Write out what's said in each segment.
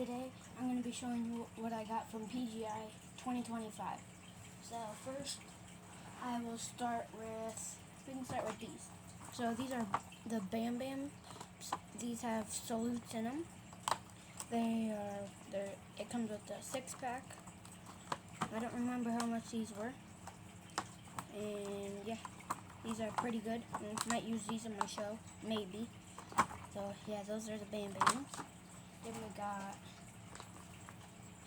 Today I'm going to be showing you what I got from PGI 2025. So first I will start with, we can start with these. So these are the Bam Bam. These have salutes in them. It comes with a 6-pack. I don't remember how much these were. And yeah, these are pretty good. I might use these in my show, maybe. So yeah, those are the Bam Bams. Then we got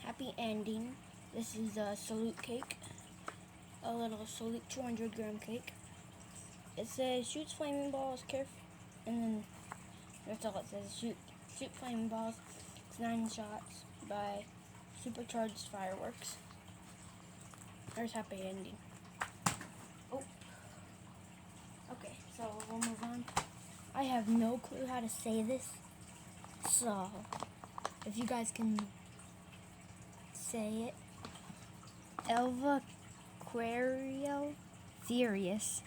Happy Ending. This is a salute cake. A little salute 200-gram cake. It says shoots flaming balls, and then that's all it says. Shoot flaming balls. It's 9 shots by supercharged fireworks. There's Happy Ending. Oh. Okay, so we'll move on. I have no clue how to say this. So, if you guys can say it. Elva Quario Furious.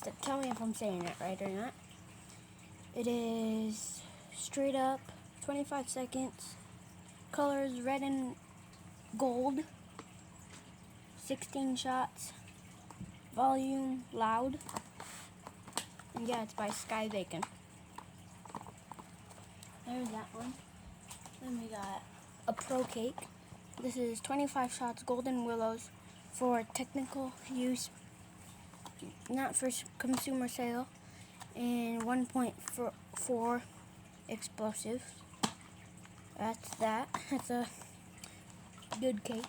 So tell me if I'm saying it right or not. It is straight up 25 seconds. Colors red and gold. 16 shots. Volume loud. And yeah, it's by Sky Bacon. There's that one. Then we got a Pro Cake. This is 25 shots Golden Willows for technical use, not for consumer sale, and 1.4 explosives. That's that. That's a good cake.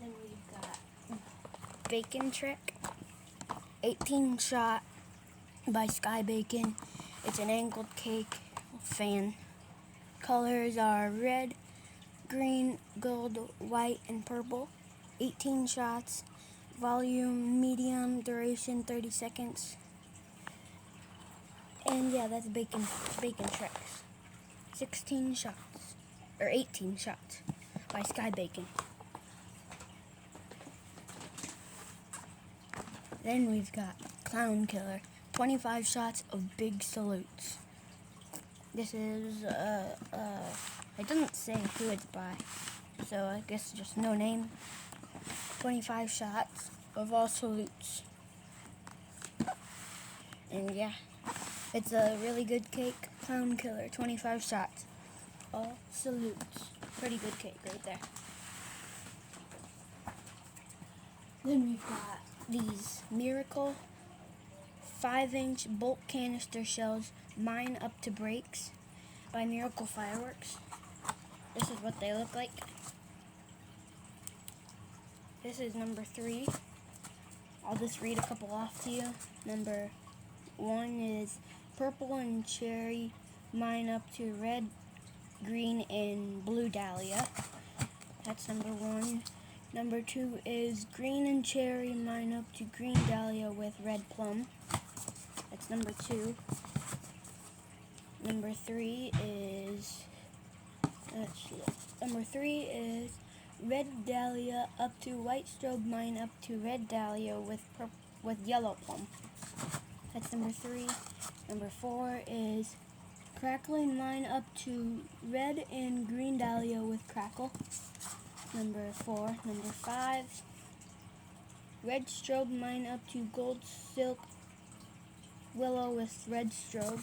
Then we've got Bacon Trick. 18 shot by Sky Bacon. It's an angled cake fan. Colors are red, green, gold, white, and purple. 18 shots. Volume medium. Duration 30 seconds. And yeah, that's Bacon Tricks. 16 shots. Or 18 shots by Sky Bacon. Then we've got Clown Killer. 25 shots of big salutes. This is, it doesn't say who it's by, so I guess just no name. 25 shots of all salutes. And yeah, it's a really good cake. Clown Killer, 25 shots. All salutes. Pretty good cake right there. Then we've got these Miracle 5-inch bolt canister shells, mine up to breaks, by Miracle Fireworks. This is what they look like. This is number 3. I'll just read a couple off to you. Number 1 is purple and cherry, mine up to red, green, and blue dahlia. That's number 1. Number 2 is green and cherry, mine up to green dahlia with red plum. That's number 2. Number 3 is red dahlia up to white strobe, mine up to red dahlia with yellow plum. That's number 3. Number 4 is crackling, mine up to red and green dahlia with crackle. Number 4. Number 5, red strobe, mine up to gold silk willow with red strobe.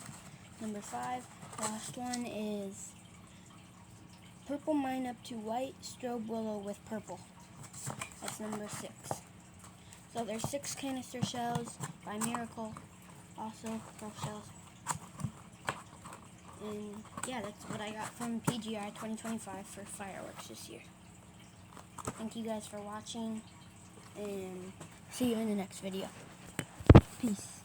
Number 5, last one is purple, mine up to white strobe willow with purple. That's number 6. So there's 6 canister shells by Miracle, also Pro Shells. And yeah, that's what I got from PGI 2025 for fireworks this year. Thank you guys for watching, and see you in the next video. Peace.